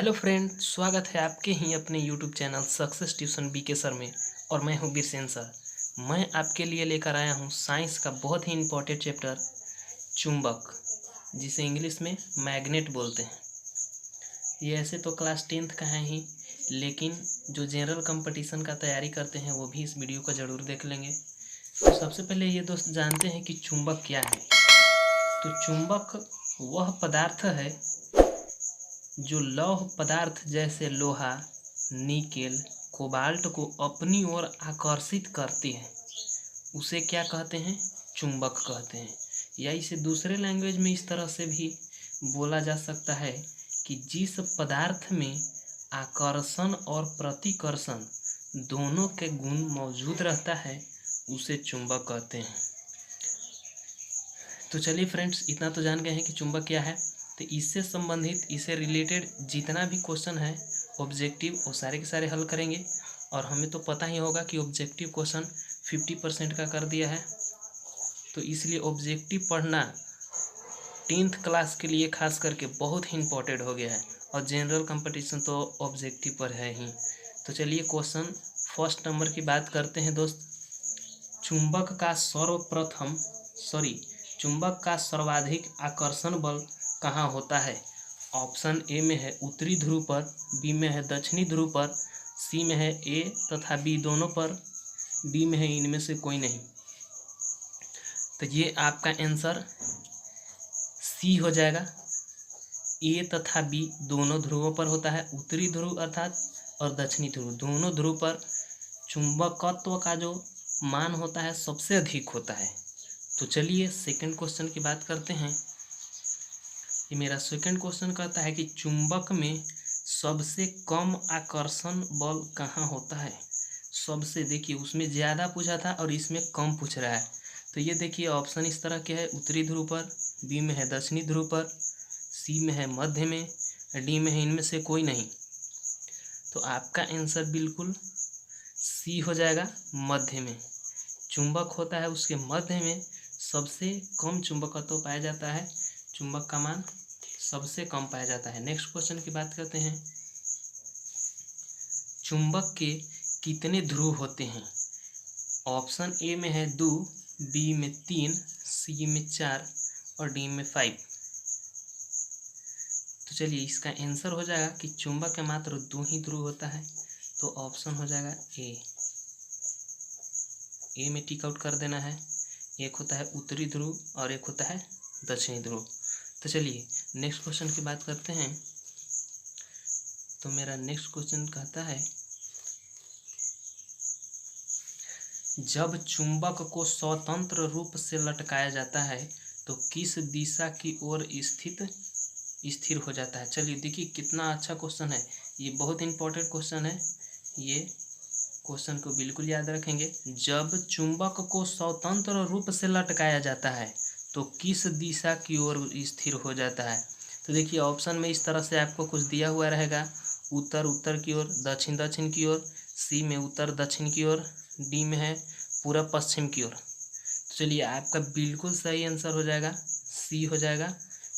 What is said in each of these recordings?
Hello friend, स्वागत है आपके ही अपने YouTube channel success tuition BK sir में। और मैं हूं बिरसेन सर। मैं आपके लिए लेकर आया हूं साइंस का बहुत ही इम्पोर्टेंट चैप्टर चुंबक, जिसे इंग्लिश में मैग्नेट बोलते हैं। ये ऐसे तो क्लास 10th का है ही, लेकिन जो जनरल कंपटीशन का तैयारी करते हैं वो भी इस वीडियो को ज़रूर देख लेंगे। तो सबसे पहले ये दोस्त जानते हैं कि चुंबक क्या है। तो चुंबक वह पदार्थ है जो लौह पदार्थ जैसे लोहा, निकेल, कोबाल्ट को अपनी ओर आकर्षित करती है, उसे क्या कहते हैं? चुंबक कहते हैं। या इसे दूसरे लैंग्वेज में इस तरह से भी बोला जा सकता है कि जिस पदार्थ में आकर्षण और प्रतिकर्षण दोनों के गुण मौजूद रहता है उसे चुंबक कहते हैं। तो चलिए फ्रेंड्स, इतना तो जान गए हैं कि चुंबक क्या है। तो इससे संबंधित, इससे रिलेटेड जितना भी क्वेश्चन है ऑब्जेक्टिव, वो सारे के सारे हल करेंगे। और हमें तो पता ही होगा कि ऑब्जेक्टिव क्वेश्चन 50% का कर दिया है, तो इसलिए ऑब्जेक्टिव पढ़ना 10th क्लास के लिए खास करके बहुत ही इम्पोर्टेंट हो गया है। और जनरल कंपटीशन तो ऑब्जेक्टिव पर है ही। तो चलिए क्वेश्चन फर्स्ट नंबर की बात करते हैं दोस्त। चुंबक का सर्वाधिक आकर्षण बल कहाँ होता है? ऑप्शन ए में है उत्तरी ध्रुव पर, बी में है दक्षिणी ध्रुव पर, सी में है ए तथा बी दोनों पर, डी में है इनमें से कोई नहीं। तो ये आपका आंसर सी हो जाएगा। ए तथा बी दोनों ध्रुवों पर होता है। उत्तरी ध्रुव अर्थात और दक्षिणी ध्रुव, दोनों ध्रुव पर चुंबकत्व का जो मान होता है सबसे अधिक होता है। तो चलिए सेकंड क्वेश्चन की बात करते हैं। ये मेरा सेकंड क्वेश्चन कहता है कि चुंबक में सबसे कम आकर्षण बल कहाँ होता है? सबसे, देखिए उसमें ज़्यादा पूछा था और इसमें कम पूछ रहा है। तो ये देखिए ऑप्शन इस तरह के है, उत्तरी ध्रुव पर, बी में है दक्षिणी ध्रुव पर, सी में है मध्य में, डी में है इनमें से कोई नहीं। तो आपका आंसर बिल्कुल सी हो जाएगा, मध्य में। चुंबक होता है उसके मध्य में सबसे कम चुंबकत्व पाया जाता है, चुंबक का मान सबसे कम पाया जाता है। नेक्स्ट क्वेश्चन की बात करते हैं। चुंबक के कितने ध्रुव होते हैं? ऑप्शन ए में है 2, बी में 3, सी में 4 और डी में 5। तो चलिए इसका आंसर हो जाएगा कि चुंबक के मात्र 2 ही ध्रुव होता है। तो ऑप्शन हो जाएगा ए में टिक आउट कर देना है। एक होता है उत्तरी ध्रुव और एक होता है दक्षिणी ध्रुव। तो चलिए नेक्स्ट क्वेश्चन की बात करते हैं। तो मेरा नेक्स्ट क्वेश्चन कहता है, जब चुंबक को स्वतंत्र रूप से लटकाया जाता है तो किस दिशा की ओर स्थिर हो जाता है? चलिए देखिए कितना अच्छा क्वेश्चन है, ये बहुत इंपॉर्टेंट क्वेश्चन है। ये क्वेश्चन को बिल्कुल याद रखेंगे। जब चुंबक को स्वतंत्र रूप से लटकाया जाता है तो किस दिशा की ओर स्थिर हो जाता है? तो देखिए ऑप्शन में इस तरह से आपको कुछ दिया हुआ रहेगा, उत्तर उत्तर की ओर, दक्षिण दक्षिण की ओर, सी में उत्तर दक्षिण की ओर, डी में है पूरब पश्चिम की ओर। तो चलिए आपका बिल्कुल सही आंसर हो जाएगा, सी हो जाएगा,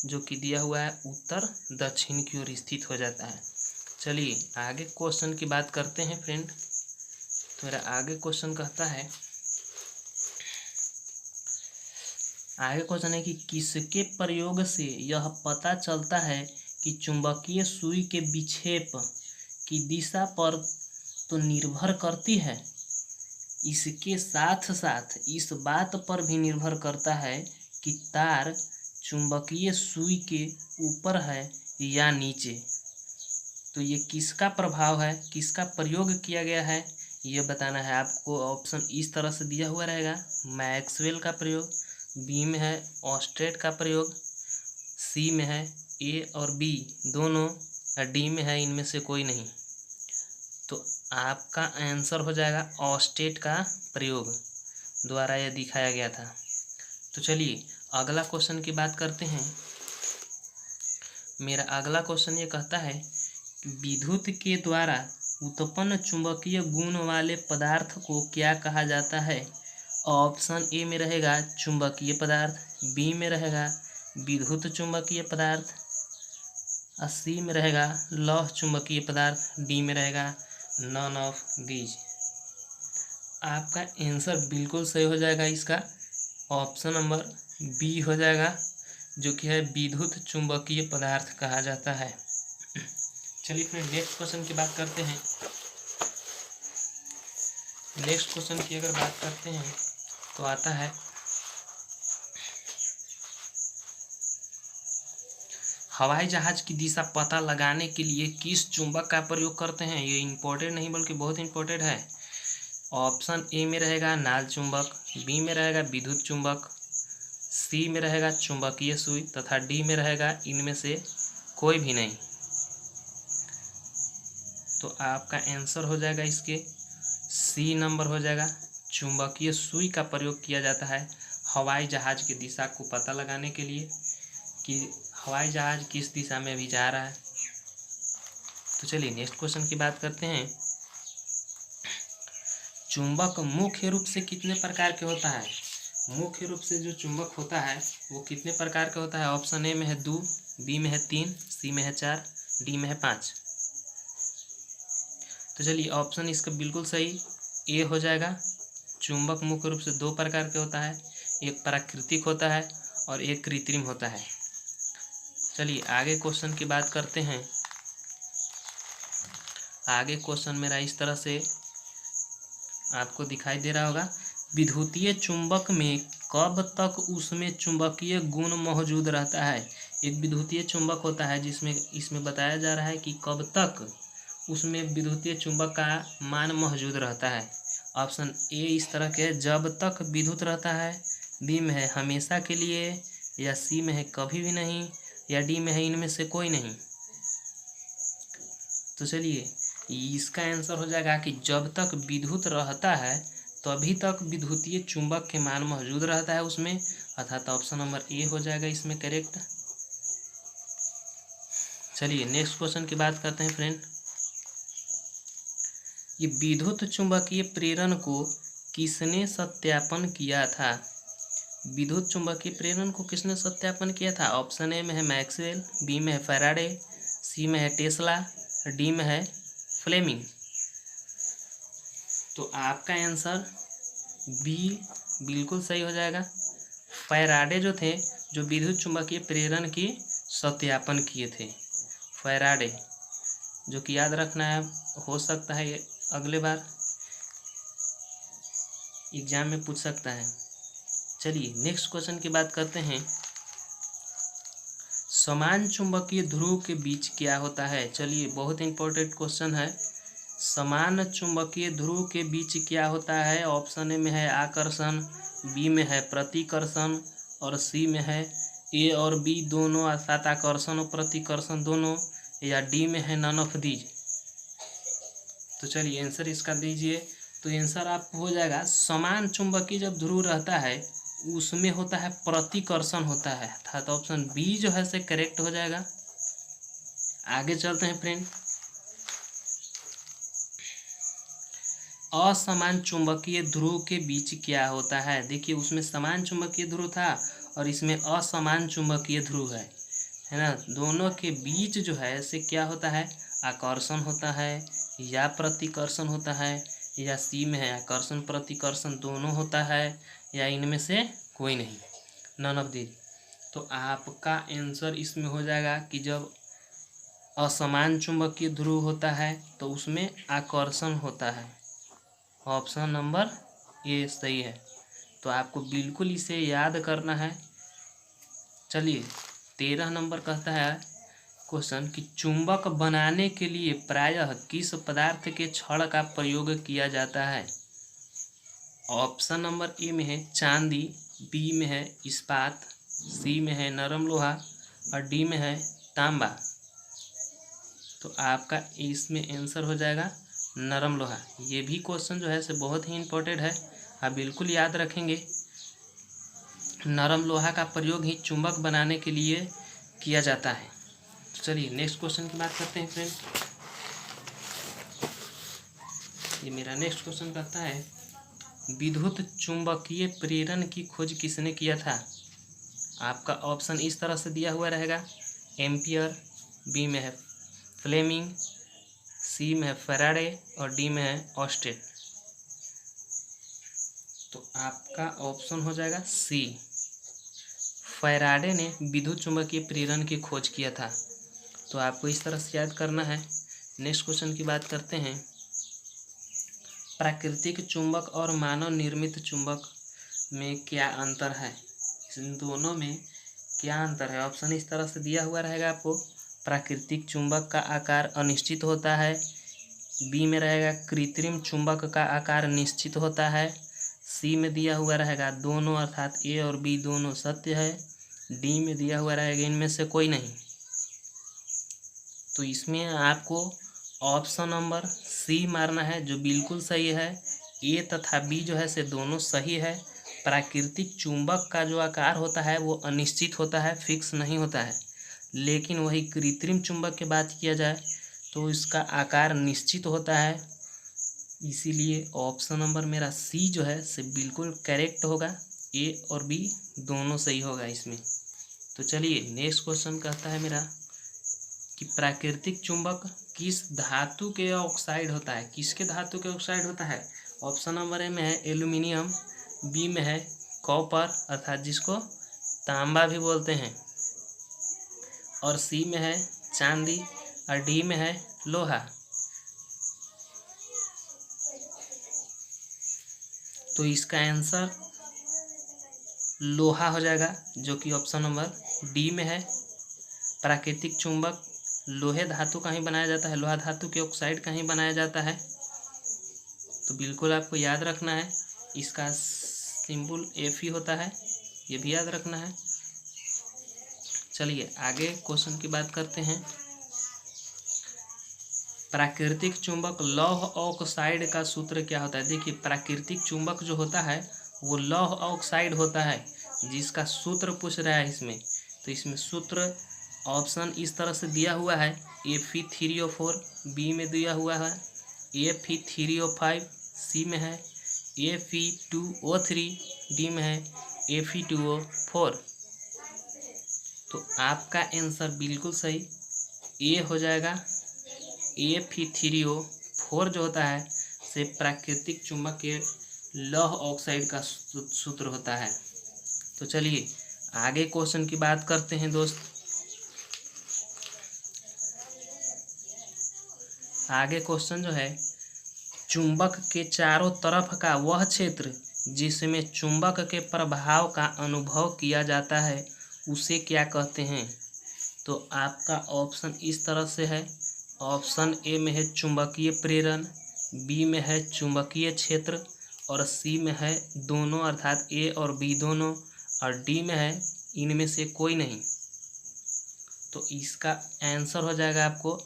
जो कि दिया हुआ है उत्तर दक्षिण की ओर स्थित हो जाता है। चलिए आगे क्वेश्चन की बात करते हैं फ्रेंड। तो मेरा आगे क्वेश्चन कहता है, आगे क्वेश्चन है कि किसके प्रयोग से यह पता चलता है कि चुंबकीय सुई के विक्षेप की दिशा पर तो निर्भर करती है, इसके साथ साथ इस बात पर भी निर्भर करता है कि तार चुंबकीय सुई के ऊपर है या नीचे। तो ये किसका प्रभाव है, किसका प्रयोग किया गया है, ये बताना है आपको। ऑप्शन इस तरह से दिया हुआ रहेगा, मैक्सवेल का प्रयोग, बी में है ऑस्टेट का प्रयोग, सी में है ए और बी दोनों, और डी में है इनमें से कोई नहीं। तो आपका आंसर हो जाएगा ऑस्टेट का प्रयोग द्वारा यह दिखाया गया था। तो चलिए अगला क्वेश्चन की बात करते हैं। मेरा अगला क्वेश्चन ये कहता है, विद्युत के द्वारा उत्पन्न चुंबकीय गुण वाले पदार्थ को क्या कहा जाता है? ऑप्शन ए में रहेगा चुंबकीय पदार्थ, बी में रहेगा विद्युत चुंबकीय पदार्थ, और सी में रहेगा लौह चुंबकीय पदार्थ, डी में रहेगा नन ऑफ दीज। आपका आंसर बिल्कुल सही हो जाएगा, इसका ऑप्शन नंबर बी हो जाएगा, जो कि है विद्युत चुंबकीय पदार्थ कहा जाता है। चलिए फिर नेक्स्ट क्वेश्चन की बात करते हैं। नेक्स्ट क्वेश्चन की अगर बात करते हैं तो आता है हवाई जहाज की दिशा पता लगाने के लिए किस चुंबक का प्रयोग करते हैं। ये इम्पोर्टेंट नहीं बल्कि बहुत इम्पोर्टेंट है। ऑप्शन ए में रहेगा नाल चुंबक, बी में रहेगा विद्युत चुंबक, सी में रहेगा चुंबकीय सुई तथा डी में रहेगा इनमें से कोई भी नहीं। तो आपका आंसर हो जाएगा इसके सी नंबर हो जाएगा। चुंबकीय सुई का प्रयोग किया जाता है हवाई जहाज की दिशा को पता लगाने के लिए कि हवाई जहाज किस दिशा में भी जा रहा है। तो चलिए नेक्स्ट क्वेश्चन की बात करते हैं। चुंबक मुख्य रूप से कितने प्रकार के होता है। मुख्य रूप से जो चुंबक होता है वो कितने प्रकार का होता है। ऑप्शन ए में है 2, बी में है 3, सी में है 4, डी में है 5। तो चलिए ऑप्शन इसका बिल्कुल सही ए हो जाएगा। चुंबक मुख्य रूप से 2 प्रकार के होता है, एक प्राकृतिक होता है और एक कृत्रिम होता है। चलिए आगे क्वेश्चन की बात करते हैं। आगे क्वेश्चन मेरा इस तरह से आपको दिखाई दे रहा होगा। विद्युतीय चुंबक में कब तक उसमें चुंबकीय गुण मौजूद रहता है। एक विद्युतीय चुंबक होता है जिसमें इसमें बताया जा रहा है कि कब तक उसमें विद्युतीय चुंबक का मान मौजूद रहता है। ऑप्शन ए इस तरह के है, जब तक विद्युत रहता है, बी में है हमेशा के लिए, या सी में है कभी भी नहीं, या डी में है इनमें से कोई नहीं। तो चलिए इसका आंसर हो जाएगा कि जब तक विद्युत रहता है तभी तक विद्युतीय चुंबक के मान मौजूद रहता है उसमें, अर्थात ऑप्शन नंबर ए हो जाएगा इसमें करेक्ट। चलिए नेक्स्ट क्वेश्चन की बात करते हैं फ्रेंड। ये विद्युत चुंबकीय प्रेरण को किसने सत्यापन किया था। विद्युत चुंबकीय प्रेरण को किसने सत्यापन किया था। ऑप्शन ए में है मैक्सवेल, बी में है फैराडे, सी में है टेस्ला, डी में है फ्लेमिंग। तो आपका आंसर बी बिल्कुल सही हो जाएगा। फैराडे जो थे जो विद्युत चुंबकीय प्रेरण की सत्यापन किए थे। फैराडे जो कि याद रखना है, हो सकता है ये अगले बार एग्जाम में पूछ सकता है। चलिए नेक्स्ट क्वेश्चन की बात करते हैं। समान चुंबकीय ध्रुव के बीच क्या होता है। चलिए बहुत इंपॉर्टेंट क्वेश्चन है। समान चुंबकीय ध्रुव के बीच क्या होता है। ऑप्शन ए में है आकर्षण, बी में है प्रतिकर्षण और सी में है ए और बी दोनों अर्थात आकर्षण और प्रतिकर्षण दोनों, या डी में है नन ऑफ दीज। तो चलिए आंसर इसका दीजिए। तो आंसर आप हो जाएगा समान चुंबकीय जब ध्रुव रहता है उसमें होता है प्रतिकर्षण होता है, अर्थात ऑप्शन बी जो है से करेक्ट हो जाएगा। आगे चलते हैं फ्रेंड। असमान चुंबकीय ध्रुव के बीच क्या होता है। देखिए उसमें समान चुंबकीय ध्रुव था और इसमें असमान चुंबकीय ध्रुव है ना। दोनों के बीच जो है से क्या होता है, आकर्षण होता है या प्रतिकर्षण होता है, या सी में है आकर्षण प्रतिकर्षण दोनों होता है, या इनमें से कोई नहीं, नन ऑफ दिस। तो आपका आंसर इसमें हो जाएगा कि जब असमान चुंबकीय ध्रुव होता है तो उसमें आकर्षण होता है। ऑप्शन नंबर ए सही है। तो आपको बिल्कुल इसे याद करना है। चलिए 13 नंबर कहता है क्वेश्चन कि चुंबक बनाने के लिए प्रायः किस पदार्थ के छड़ का प्रयोग किया जाता है। ऑप्शन नंबर ए में है चांदी, बी में है इस्पात, सी में है नरम लोहा और डी में है तांबा। तो आपका इसमें आंसर हो जाएगा नरम लोहा। ये भी क्वेश्चन जो है से बहुत ही इम्पोर्टेंट है, आप बिल्कुल याद रखेंगे। नरम लोहा का प्रयोग ही चुंबक बनाने के लिए किया जाता है। तो चलिए नेक्स्ट क्वेश्चन की बात करते हैं फ्रेंड। ये मेरा नेक्स्ट क्वेश्चन कहता है विद्युत चुंबकीय प्रेरण की खोज किसने किया था। आपका ऑप्शन इस तरह से दिया हुआ रहेगा एम्पियर, बी में है फ्लेमिंग, सी में है फैराडे और डी में है ऑस्टेन। तो आपका ऑप्शन हो जाएगा सी। फैराडे ने विद्युत चुंबकीय प्रेरण की खोज किया था। तो आपको इस तरह से याद करना है। नेक्स्ट क्वेश्चन की बात करते हैं। प्राकृतिक चुंबक और मानव निर्मित चुंबक में क्या अंतर है? इन दोनों में क्या अंतर है? ऑप्शन इस तरह से दिया हुआ रहेगा आपको। प्राकृतिक चुंबक का आकार अनिश्चित होता है। बी में रहेगा कृत्रिम चुंबक का आकार निश्चित होता है। सी में दिया हुआ रहेगा दोनों, अर्थात ए और बी दोनों सत्य है। डी में दिया हुआ रहेगा इनमें से कोई नहीं। तो इसमें आपको ऑप्शन नंबर सी मारना है, जो बिल्कुल सही है। ए तथा बी जो है से दोनों सही है। प्राकृतिक चुंबक का जो आकार होता है वो अनिश्चित होता है, फिक्स नहीं होता है। लेकिन वही कृत्रिम चुंबक की बात किया जाए तो इसका आकार निश्चित होता है। इसीलिए ऑप्शन नंबर मेरा सी जो है से बिल्कुल करेक्ट होगा। ए और बी दोनों सही होगा इसमें। तो चलिए नेक्स्ट क्वेश्चन कहता है मेरा कि प्राकृतिक चुंबक किस धातु के ऑक्साइड होता है? किसके धातु के ऑक्साइड होता है? ऑप्शन नंबर ए में है एल्यूमिनियम, बी में है कॉपर अर्थात जिसको तांबा भी बोलते हैं, और सी में है चांदी और डी में है लोहा। तो इसका आंसर लोहा हो जाएगा, जो कि ऑप्शन नंबर डी में है। प्राकृतिक चुंबक लोहे धातु का ही बनाया जाता है, लोहा धातु के ऑक्साइड का ही बनाया जाता है। तो बिल्कुल आपको याद रखना है। इसका सिंबल एफ ही होता है, ये भी याद रखना है। चलिए आगे क्वेश्चन की बात करते हैं। प्राकृतिक चुंबक लौह ऑक्साइड का सूत्र क्या होता है? देखिए प्राकृतिक चुंबक जो होता है वो लौह ऑक्साइड होता है, जिसका सूत्र पूछ रहा है इसमें। तो इसमें सूत्र ऑप्शन इस तरह से दिया हुआ है Fe3O4, बी में दिया हुआ है Fe3O5, सी में है Fe2O3, डी में है Fe2O4। तो आपका आंसर बिल्कुल सही ए हो जाएगा। Fe3O4 जो होता है से प्राकृतिक चुंबक के लौह ऑक्साइड का सूत्र होता है। तो चलिए आगे क्वेश्चन की बात करते हैं दोस्त। आगे क्वेश्चन जो है, चुंबक के चारों तरफ का वह क्षेत्र जिसमें चुंबक के प्रभाव का अनुभव किया जाता है उसे क्या कहते हैं? तो आपका ऑप्शन इस तरह से है। ऑप्शन ए में है चुंबकीय प्रेरण, बी में है चुंबकीय क्षेत्र और सी में है दोनों अर्थात ए और बी दोनों, और डी में है इनमें से कोई नहीं। तो इसका आंसर हो जाएगा आपको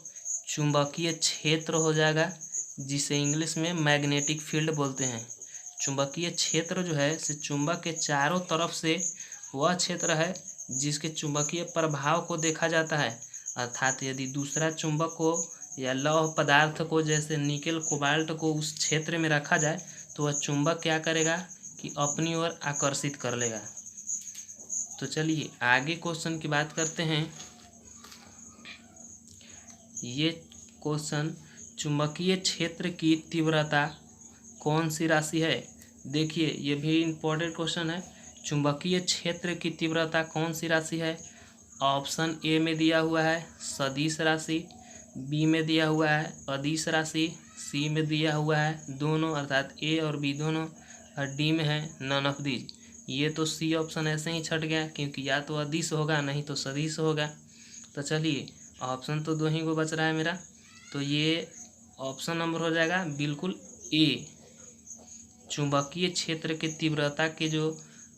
चुंबकीय क्षेत्र हो जाएगा, जिसे इंग्लिश में मैग्नेटिक फील्ड बोलते हैं। चुंबकीय क्षेत्र जो है से चुंबक के चारों तरफ से वह क्षेत्र है जिसके चुंबकीय प्रभाव को देखा जाता है। अर्थात यदि दूसरा चुंबक को या लौह पदार्थ को जैसे निकेल कोबाल्ट को उस क्षेत्र में रखा जाए तो वह चुंबक क्या करेगा कि अपनी ओर आकर्षित कर लेगा। तो चलिए आगे क्वेश्चन की बात करते हैं। ये क्वेश्चन चुंबकीय क्षेत्र की तीव्रता कौन सी राशि है? देखिए ये भी इम्पोर्टेंट क्वेश्चन है। चुंबकीय क्षेत्र की तीव्रता कौन सी राशि है? ऑप्शन ए में दिया हुआ है सदिश राशि, बी में दिया हुआ है अदिश राशि, सी में दिया हुआ है दोनों अर्थात ए और बी दोनों, और डी में है नन ऑफ दीज। ये तो सी ऑप्शन ऐसे ही छट गया, क्योंकि या तो अदिश होगा नहीं तो सदिश होगा। तो चलिए ऑप्शन तो दो ही को बच रहा है मेरा, तो ये ऑप्शन नंबर हो जाएगा बिल्कुल ए। चुंबकीय क्षेत्र के तीव्रता के जो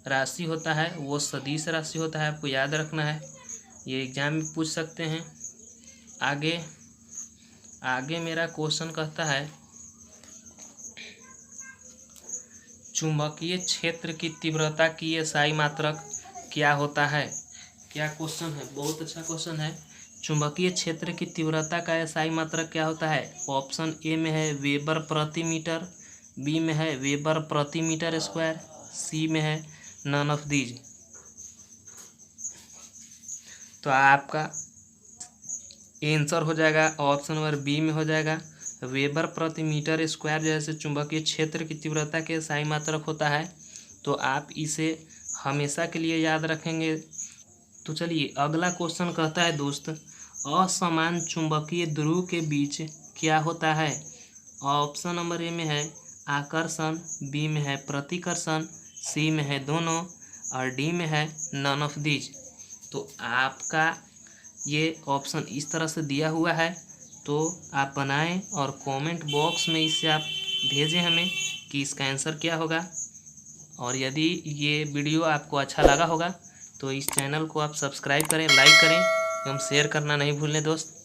राशि होता है वो सदिश राशि होता है, आपको याद रखना है, ये एग्जाम में पूछ सकते हैं। आगे मेरा क्वेश्चन कहता है चुंबकीय क्षेत्र की तीव्रता की एसआई मात्रक क्या होता है? क्या क्वेश्चन है, बहुत अच्छा क्वेश्चन है। चुंबकीय क्षेत्र की तीव्रता का एसआई मात्रक क्या होता है? ऑप्शन ए में है वेबर प्रति मीटर, बी में है वेबर प्रति मीटर स्क्वायर, सी में है नन ऑफ दीज। तो आपका आंसर हो जाएगा ऑप्शन नंबर बी में हो जाएगा वेबर प्रति मीटर स्क्वायर। जैसे चुंबकीय क्षेत्र की तीव्रता के साई मात्रक होता है, तो आप इसे हमेशा के लिए याद रखेंगे। तो चलिए अगला क्वेश्चन कहता है दोस्त, असमान चुंबकीय ध्रुव के बीच क्या होता है। ऑप्शन नंबर ए में है आकर्षण, बी में है प्रतिकर्षण, सी में है दोनों और डी में है नन ऑफ दीज। तो आपका ये ऑप्शन इस तरह से दिया हुआ है, तो आप बनाएं और कमेंट बॉक्स में इसे आप भेजें हमें कि इसका आंसर क्या होगा। और यदि ये वीडियो आपको अच्छा लगा होगा तो इस चैनल को आप सब्सक्राइब करें, लाइक करें एवं शेयर करना नहीं भूलें दोस्त।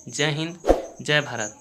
जय हिंद, जय भारत।